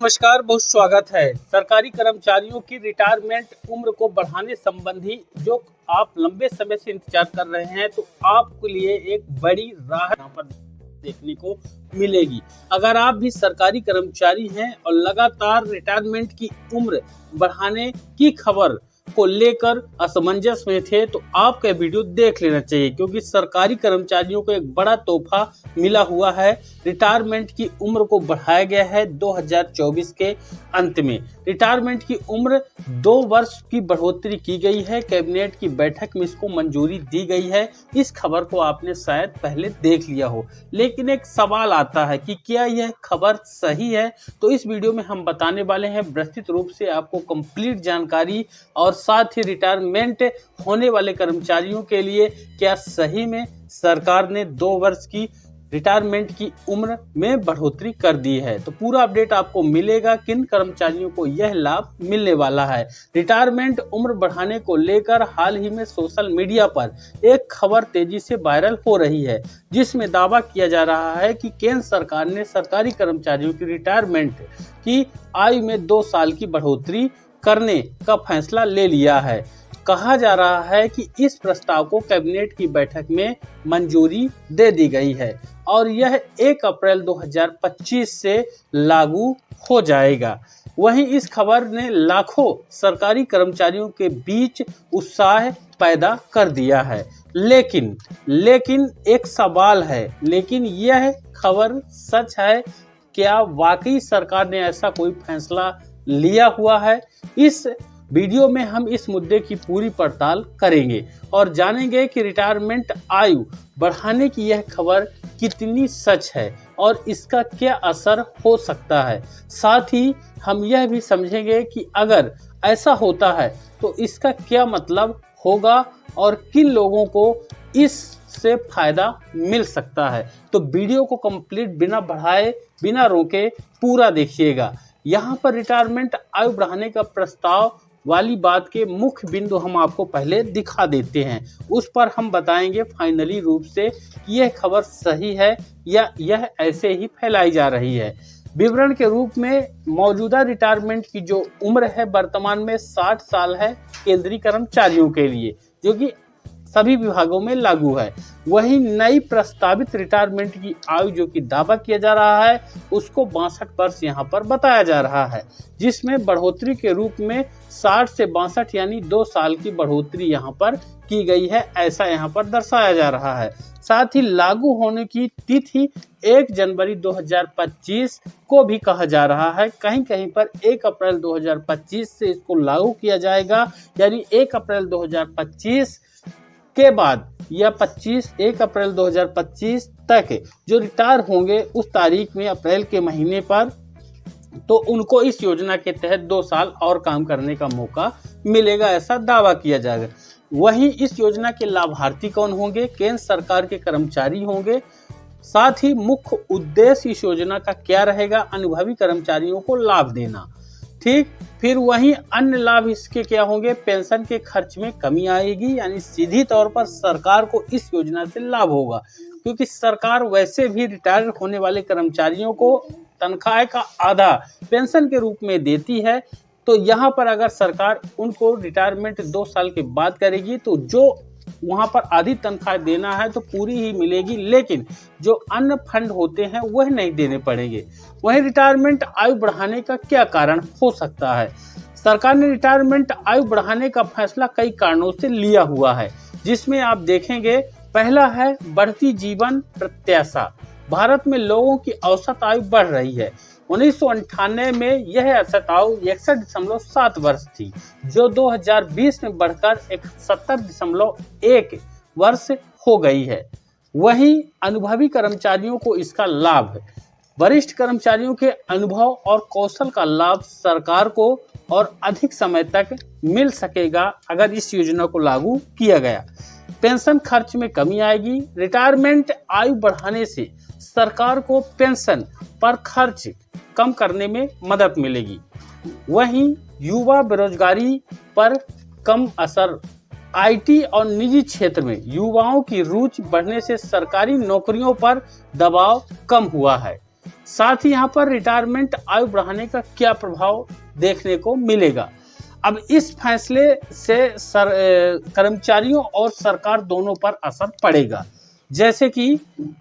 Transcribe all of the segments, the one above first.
नमस्कार, बहुत स्वागत है। सरकारी कर्मचारियों की रिटायरमेंट उम्र को बढ़ाने संबंधी जो आप लंबे समय से इंतजार कर रहे हैं, तो आपके लिए एक बड़ी राहत यहाँ पर देखने को मिलेगी। अगर आप भी सरकारी कर्मचारी हैं और लगातार रिटायरमेंट की उम्र बढ़ाने की खबर को लेकर असमंजस में थे, तो आपका वीडियो देख लेना चाहिए, क्योंकि सरकारी कर्मचारियों को एक बड़ा तोहफा मिला हुआ है। रिटायरमेंट की उम्र को बढ़ाया गया है 2024 के अंत में। रिटायरमेंट की उम्र 2 वर्ष की बढ़ोतरी की गई है। कैबिनेट की बैठक में इसको मंजूरी दी गई है। इस खबर को आपने शायद पहले देख लिया हो, लेकिन एक सवाल आता है कि क्या यह खबर सही है। तो इस वीडियो में हम बताने वाले हैं विस्तृत रूप से आपको कंप्लीट जानकारी, और साथ ही रिटायरमेंट होने वाले कर्मचारियों के लिए क्या सही में सरकार ने 2 वर्ष की रिटायरमेंट की उम्र में बढ़ोतरी कर दी है। तो पूरा अपडेट आपको मिलेगा, किन कर्मचारियों को यह लाभ मिलने वाला है। रिटायरमेंट उम्र बढ़ाने को लेकर हाल ही में सोशल मीडिया पर एक खबर तेजी से वायरल हो रही है, जिसमें दावा किया जा रहा है कि केंद्र सरकार ने सरकारी कर्मचारियों की रिटायरमेंट की आयु में 2 साल की बढ़ोतरी करने का फैसला ले लिया है। कहा जा रहा है कि इस प्रस्ताव को कैबिनेट की बैठक में मंजूरी दे दी गई है और यह 1 अप्रैल 2025 से लागू हो जाएगा। वहीं इस खबर ने लाखों सरकारी कर्मचारियों के बीच उत्साह पैदा कर दिया है। लेकिन एक सवाल है, लेकिन यह खबर सच है? क्या वाकई सरकार ने ऐसा कोई फैसला लिया हुआ है? इस वीडियो में हम इस मुद्दे की पूरी पड़ताल करेंगे और जानेंगे कि रिटायरमेंट आयु बढ़ाने की यह खबर कितनी सच है और इसका क्या असर हो सकता है। साथ ही हम यह भी समझेंगे कि अगर ऐसा होता है तो इसका क्या मतलब होगा और किन लोगों को इससे फायदा मिल सकता है। तो वीडियो को कंप्लीट बिना बढ़ाए बिना रोके पूरा देखिएगा। यहाँ पर रिटायरमेंट आयु बढ़ाने का प्रस्ताव वाली बात के मुख्य बिंदु हम आपको पहले दिखा देते हैं, उस पर हम बताएंगे फाइनली रूप से कि यह खबर सही है या यह ऐसे ही फैलाई जा रही है। विवरण के रूप में मौजूदा रिटायरमेंट की जो उम्र है वर्तमान में 60 साल है केंद्रीय कर्मचारियों के लिए, जो कि सभी विभागों में लागू है। वहीं नई प्रस्तावित रिटायरमेंट की आयु जो कि दावा किया जा रहा है उसको 62 वर्ष यहाँ पर बताया जा रहा है, जिसमें बढ़ोतरी के रूप में 60 से 62 यानी 2 साल की बढ़ोतरी यहाँ पर की गई है, ऐसा यहाँ पर दर्शाया जा रहा है। साथ ही लागू होने की तिथि 1 जनवरी 2025 को भी कहा जा रहा है। कहीं कहीं पर 1 अप्रैल 2025 से इसको लागू किया जाएगा, यानी 1 अप्रैल 2025 के बाद या 1 अप्रैल 2025 तक जो रिटायर होंगे उस तारीख में अप्रैल के महीने पर, तो उनको इस योजना के तहत 2 साल और काम करने का मौका मिलेगा, ऐसा दावा किया जाएगा। वहीं इस योजना के लाभार्थी कौन होंगे? केंद्र सरकार के कर्मचारी होंगे। साथ ही मुख्य उद्देश्य इस योजना का क्या रहेगा? अनुभवी कर्मचारियों को लाभ देना। ठीक, फिर वहीं अन्य लाभ इसके क्या होंगे? पेंशन के खर्च में कमी आएगी, यानी सीधी तौर पर सरकार को इस योजना से लाभ होगा, क्योंकि सरकार वैसे भी रिटायर होने वाले कर्मचारियों को तनख्वाह का आधा पेंशन के रूप में देती है। तो यहाँ पर अगर सरकार उनको रिटायरमेंट 2 साल के बाद करेगी तो जो वहाँ पर आधी तनख्वाह देना है तो पूरी ही मिलेगी, लेकिन जो अन्य फंड होते हैं वह नहीं देने पड़ेंगे। वहीं रिटायरमेंट आयु बढ़ाने का क्या कारण हो सकता है? सरकार ने रिटायरमेंट आयु बढ़ाने का फैसला कई कारणों से लिया हुआ है, जिसमें आप देखेंगे पहला है बढ़ती जीवन प्रत्याशा। भारत में लोगों की औसत आयु बढ़ रही है। 1998 में यह औसत आयु 61.7 वर्ष थी, जो 2020 में बढ़कर 71.1 वर्ष हो गई है। वहीं अनुभवी कर्मचारियों को इसका लाभ है। वरिष्ठ कर्मचारियों के अनुभव और कौशल का लाभ सरकार को और अधिक समय तक मिल सकेगा अगर इस योजना को लागू किया गया। पेंशन खर्च में कमी आएगी। रिटायरमेंट आयु बढ़ाने से सरकार को पेंशन पर खर्च कम करने में मदद मिलेगी। वहीं युवा बेरोजगारी पर कम असर। आईटी और निजी क्षेत्र में युवाओं की रुचि बढ़ने से सरकारी नौकरियों पर दबाव कम हुआ है। साथ ही यहाँ पर रिटायरमेंट आयु बढ़ाने का क्या प्रभाव देखने को मिलेगा। अब इस फैसले से कर्मचारियों और सरकार दोनों पर असर पड़ेगा। जैसे कि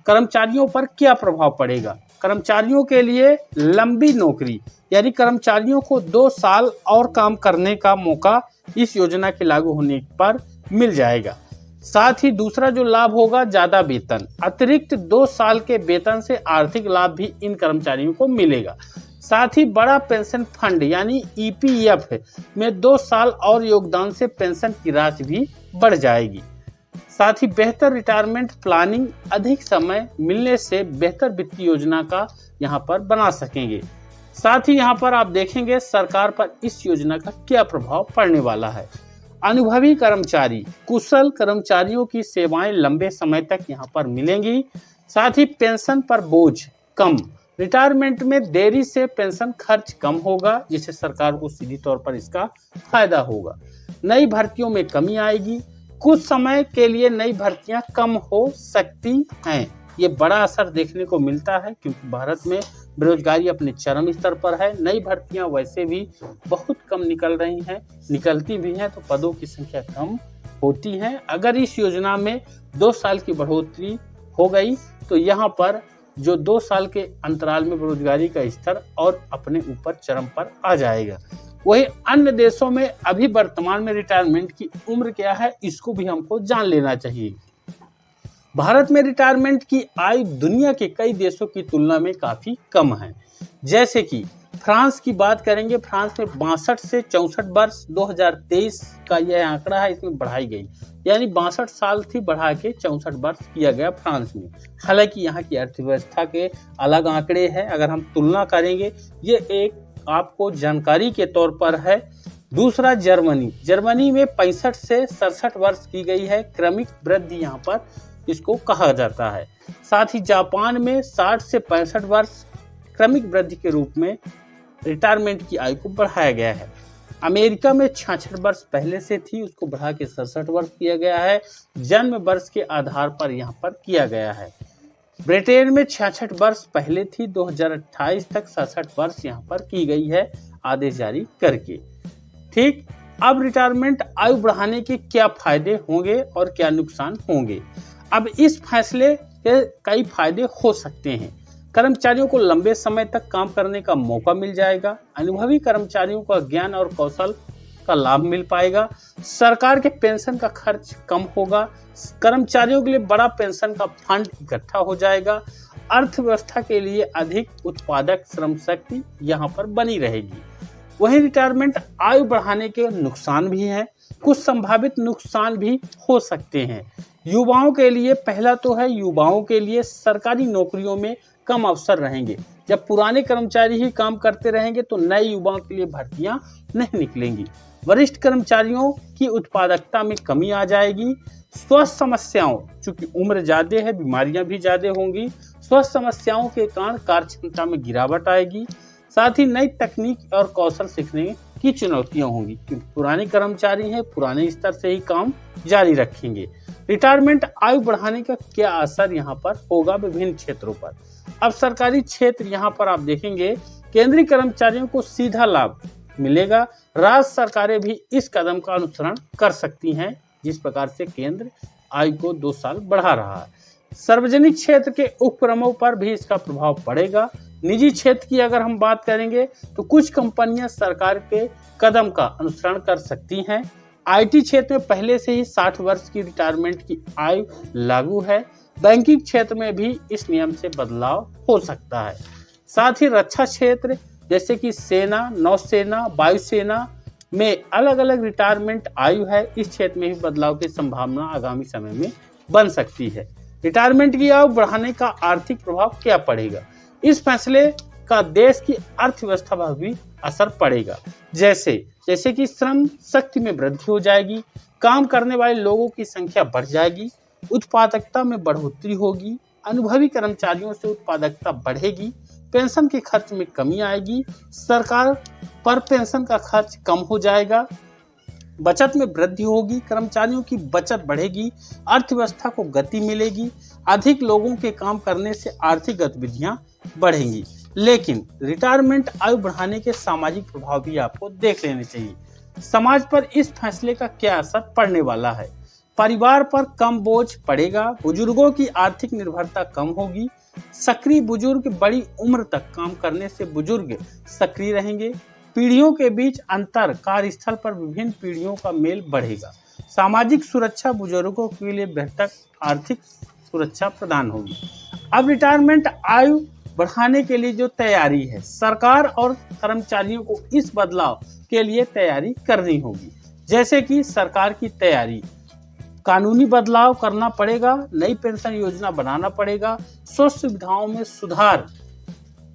कर्मचारियों पर क्या प्रभाव पड़ेगा। कर्मचारियों के लिए लंबी नौकरी, यानी कर्मचारियों को 2 साल और काम करने का मौका इस योजना के लागू होने पर मिल जाएगा। साथ ही दूसरा जो लाभ होगा, ज्यादा वेतन। अतिरिक्त 2 साल के वेतन से आर्थिक लाभ भी इन कर्मचारियों को मिलेगा। साथ ही बड़ा पेंशन फंड यानी ईपीएफ में 2 साल और योगदान से पेंशन की राशि भी बढ़ जाएगी। साथ ही बेहतर रिटायरमेंट प्लानिंग, अधिक समय मिलने से बेहतर वित्तीय योजना का यहाँ पर बना सकेंगे। साथ ही यहाँ पर आप देखेंगे सरकार पर इस योजना का क्या प्रभाव पड़ने वाला है। अनुभवी कर्मचारी, कुशल कर्मचारियों की सेवाएं लंबे समय तक यहाँ पर मिलेंगी। साथ ही पेंशन पर बोझ कम, रिटायरमेंट में देरी से पेंशन खर्च कम होगा, जिससे सरकार को सीधी तौर पर इसका फायदा होगा। नई भर्तियों में कमी आएगी। कुछ समय के लिए नई भर्तियां कम हो सकती हैं। ये बड़ा असर देखने को मिलता है क्योंकि भारत में बेरोजगारी अपने चरम स्तर पर है। नई भर्तियां वैसे भी बहुत कम निकल रही हैं, निकलती भी हैं तो पदों की संख्या कम होती है। अगर इस योजना में 2 साल की बढ़ोतरी हो गई तो यहाँ पर जो 2 साल के अंतराल में बेरोजगारी का स्तर और अपने ऊपर चरम पर आ जाएगा। वही अन्य देशों में अभी वर्तमान में रिटायरमेंट की उम्र क्या है, इसको भी हमको जान लेना चाहिए। भारत में रिटायरमेंट की आयु दुनिया के कई देशों की तुलना में काफी कम है। जैसे कि फ्रांस की बात करेंगे, फ्रांस में 62 से 64 वर्ष 2023 का यह आंकड़ा है, इसमें बढ़ाई गई, यानी 62 साल थी, बढ़ा के 64 वर्ष किया गया फ्रांस में। हालांकि यहाँ की अर्थव्यवस्था के अलग आंकड़े हैं, अगर हम तुलना करेंगे, ये एक आपको जानकारी के तौर पर है। दूसरा जर्मनी में 65 से 67 वर्ष की गई है, क्रमिक वृद्धि यहाँ पर इसको कहा जाता है। साथ ही जापान में 60 से 65 वर्ष क्रमिक वृद्धि के रूप में रिटायरमेंट की आयु को बढ़ाया गया है। अमेरिका में 66 वर्ष पहले से थी, उसको बढ़ा के 67 वर्ष किया गया है, जन्म वर्ष के आधार पर यहाँ पर किया गया है। ब्रिटेन में 66 वर्ष पहले थी, 2028 तक 67 वर्ष यहाँ पर की गई है आदेश जारी करके। ठीक, अब रिटायरमेंट आयु बढ़ाने के क्या फायदे होंगे और क्या नुकसान होंगे। अब इस फैसले के कई फायदे हो सकते हैं। कर्मचारियों को लंबे समय तक काम करने का मौका मिल जाएगा। अनुभवी कर्मचारियों का ज्ञान और कौशल का लाभ मिल पाएगा। सरकार के पेंशन का खर्च कम होगा। कर्मचारियों के लिए बड़ा पेंशन का फंड इकट्ठा हो जाएगा। अर्थव्यवस्था के लिए अधिक उत्पादक श्रम शक्ति यहाँ पर बनी रहेगी। वहीं रिटायरमेंट आयु बढ़ाने के नुकसान भी हैं, कुछ संभावित नुकसान भी हो सकते हैं। युवाओं के लिए पहला तो है, युवाओं के लिए सरकारी नौकरियों में कम अवसर रहेंगे। जब पुराने कर्मचारी ही काम करते रहेंगे तो नए युवाओं के लिए भर्तियां नहीं निकलेंगी। वरिष्ठ कर्मचारियों की उत्पादकता में कमी आ जाएगी। स्वास्थ्य समस्याओं, चूंकि उम्र ज्यादा है, बीमारियां भी ज्यादा होंगी, स्वास्थ्य समस्याओं के कारण कार्य क्षमता में गिरावट आएगी। साथ ही नई तकनीक और कौशल सीखने की चुनौतियां होंगी क्योंकि पुराने कर्मचारी हैं, पुराने स्तर से ही काम जारी रखेंगे। रिटायरमेंट आयु बढ़ाने का क्या असर यहाँ पर होगा विभिन्न क्षेत्रों पर। अब सरकारी क्षेत्र यहाँ पर आप देखेंगे, केंद्रीय कर्मचारियों को सीधा लाभ मिलेगा। राज्य सरकारें भी इस कदम का अनुसरण कर सकती हैं, जिस प्रकार से केंद्र आयु को 2 साल बढ़ा रहा है। सार्वजनिक क्षेत्र के उपक्रमों पर भी इसका प्रभाव पड़ेगा। निजी क्षेत्र की अगर हम बात करेंगे तो कुछ कंपनियां सरकार के कदम का अनुसरण कर सकती हैं। आईटी क्षेत्र में पहले से ही 60 वर्ष की रिटायरमेंट की आयु लागू है। बैंकिंग क्षेत्र में भी इस नियम से बदलाव हो सकता है। साथ ही रक्षा क्षेत्र जैसे कि सेना, नौसेना, वायुसेना में अलग अलग रिटायरमेंट आयु है। इस क्षेत्र में भी बदलाव की संभावना आगामी समय में बन सकती है। रिटायरमेंट की आयु बढ़ाने का आर्थिक प्रभाव क्या पड़ेगा। इस फैसले का देश की अर्थव्यवस्था पर भी असर पड़ेगा। जैसे कि श्रम शक्ति में वृद्धि हो जाएगी, काम करने वाले लोगों की संख्या बढ़ जाएगी, उत्पादकता में बढ़ोतरी होगी, अनुभवी कर्मचारियों से उत्पादकता बढ़ेगी, पेंशन के खर्च में कमी आएगी, सरकार पर पेंशन का खर्च कम हो जाएगा, बचत में वृद्धि होगी, कर्मचारियों की बचत बढ़ेगी, अर्थव्यवस्था को गति मिलेगी, अधिक लोगों के काम करने से आर्थिक गतिविधियां बढ़ेंगी। लेकिन रिटायरमेंट आयु बढ़ाने के सामाजिक प्रभाव भी आपको देख लेने चाहिए। समाज पर इस फैसले का क्या असर पड़ने वाला है? परिवार पर कम बोझ पड़ेगा, बुजुर्गों की आर्थिक निर्भरता कम होगी, सक्रिय बुजुर्ग बड़ी उम्र तक काम करने से बुजुर्ग सक्रिय रहेंगे, पीढ़ियों के बीच अंतर, कार्यस्थल पर विभिन्न पीढ़ियों का मेल बढ़ेगा, सामाजिक सुरक्षा, बुजुर्गों के लिए बेहतर आर्थिक सुरक्षा प्रदान होगी। अब रिटायरमेंट आयु बढ़ाने के लिए जो तैयारी है, सरकार और कर्मचारियों को इस बदलाव के लिए तैयारी करनी होगी। जैसे कि सरकार की तैयारी, कानूनी बदलाव करना पड़ेगा, नई पेंशन योजना बनाना पड़ेगा, स्वास्थ्य सुविधाओं में सुधार,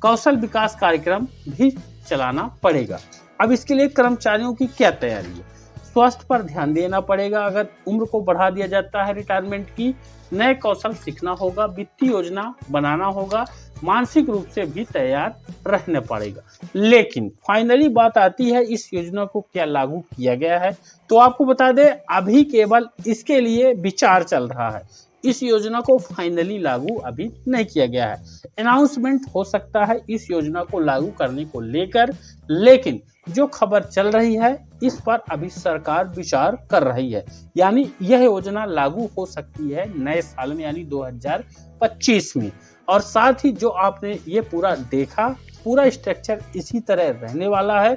कौशल विकास कार्यक्रम भी चलाना पड़ेगा। अब इसके लिए कर्मचारियों की क्या तैयारी है? स्वास्थ्य पर ध्यान देना पड़ेगा। अगर उम्र को बढ़ा दिया जाता है रिटायरमेंट की, नए कौशल सीखना होगा, वित्तीय योजना बनाना होगा, मानसिक रूप से भी तैयार रहना पड़ेगा। लेकिन फाइनली बात आती है इस योजना को क्या लागू किया गया है? तो आपको बता दें, अभी केवल इसके लिए विचार चल रहा है। इस योजना को फाइनली लागू अभी नहीं किया गया है। अनाउंसमेंट हो सकता है इस योजना को लागू करने को लेकर, लेकिन जो खबर चल रही है इस पर अभी सरकार विचार कर रही है। यानी यह योजना लागू हो सकती है नए साल में, यानी 2025 में। और साथ ही जो आपने ये पूरा देखा, पूरा स्ट्रक्चर इसी तरह रहने वाला है।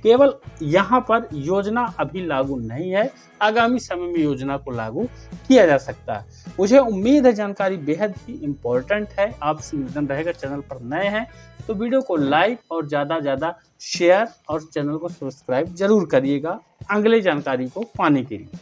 केवल यहाँ पर योजना अभी लागू नहीं है, आगामी समय में योजना को लागू किया जा सकता है। मुझे उम्मीद है जानकारी बेहद ही इम्पोर्टेंट है। आपसे निवेदन रहेगा, चैनल पर नए हैं तो वीडियो को लाइक और ज़्यादा शेयर और चैनल को सब्सक्राइब जरूर करिएगा अगले जानकारी को पाने के लिए।